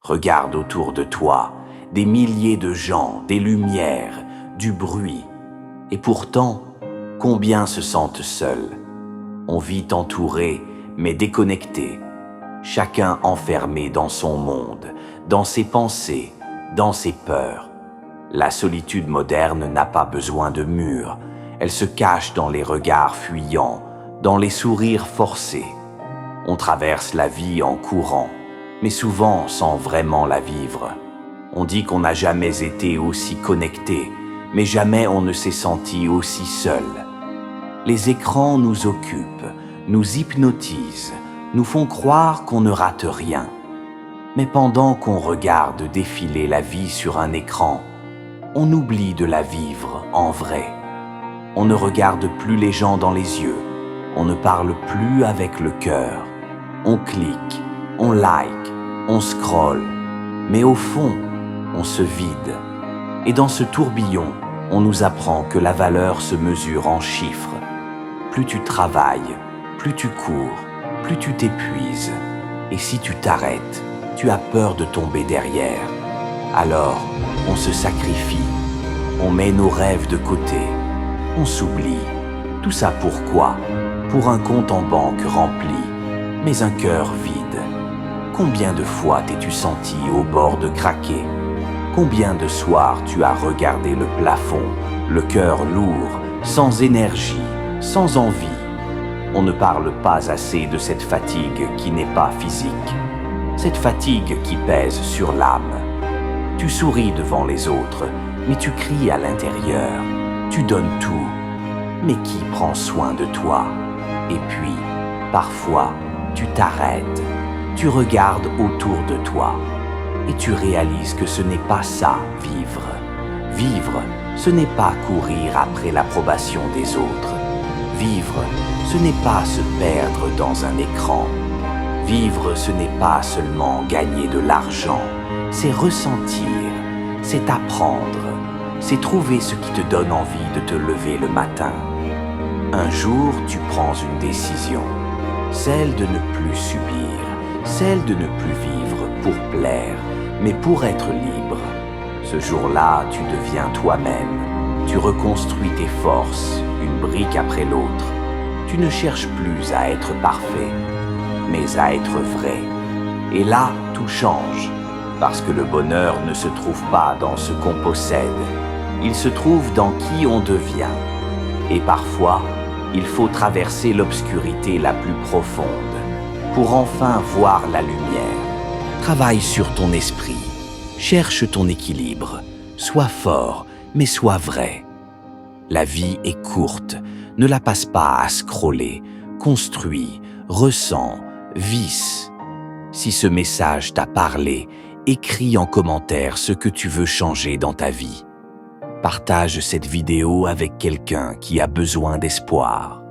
Regarde autour de toi, des milliers de gens, des lumières, du bruit. Et pourtant, combien se sentent seuls? On vit entouré, mais déconnecté. Chacun enfermé dans son monde, dans ses pensées, dans ses peurs. La solitude moderne n'a pas besoin de murs. Elle se cache dans les regards fuyants, dans les sourires forcés. On traverse la vie en courant, mais souvent sans vraiment la vivre. On dit qu'on n'a jamais été aussi connecté, mais jamais on ne s'est senti aussi seul. Les écrans nous occupent, nous hypnotisent, nous font croire qu'on ne rate rien. Mais pendant qu'on regarde défiler la vie sur un écran, on oublie de la vivre en vrai. On ne regarde plus les gens dans les yeux, on ne parle plus avec le cœur. On clique, on like, on scrolle, mais au fond, on se vide. Et dans ce tourbillon, on nous apprend que la valeur se mesure en chiffres. Plus tu travailles, plus tu cours, plus tu t'épuises. Et si tu t'arrêtes, tu as peur de tomber derrière. Alors, on se sacrifie, on met nos rêves de côté, on s'oublie. Tout ça pourquoi? Pour un compte en banque rempli, mais un cœur vide. Combien de fois t'es-tu senti au bord de craquer? Combien de soirs tu as regardé le plafond, le cœur lourd, sans énergie, sans envie? On ne parle pas assez de cette fatigue qui n'est pas physique, cette fatigue qui pèse sur l'âme. Tu souris devant les autres, mais tu cries à l'intérieur. Tu donnes tout, mais qui prend soin de toi? Et puis, parfois, tu t'arrêtes, tu regardes autour de toi et tu réalises que ce n'est pas ça, vivre. Vivre, ce n'est pas courir après l'approbation des autres. Vivre, ce n'est pas se perdre dans un écran. Vivre, ce n'est pas seulement gagner de l'argent, c'est ressentir, c'est apprendre, c'est trouver ce qui te donne envie de te lever le matin. Un jour, tu prends une décision, celle de ne plus subir, celle de ne plus vivre pour plaire, mais pour être libre. Ce jour-là, tu deviens toi-même, tu reconstruis tes forces, une brique après l'autre. Tu ne cherches plus à être parfait, mais à être vrai. Et là, tout change, parce que le bonheur ne se trouve pas dans ce qu'on possède, il se trouve dans qui on devient. Et parfois, il faut traverser l'obscurité la plus profonde pour enfin voir la lumière. Travaille sur ton esprit, cherche ton équilibre, sois fort, mais sois vrai. La vie est courte, ne la passe pas à scroller, construis, ressens, vis. Si ce message t'a parlé, écris en commentaire ce que tu veux changer dans ta vie. Partage cette vidéo avec quelqu'un qui a besoin d'espoir.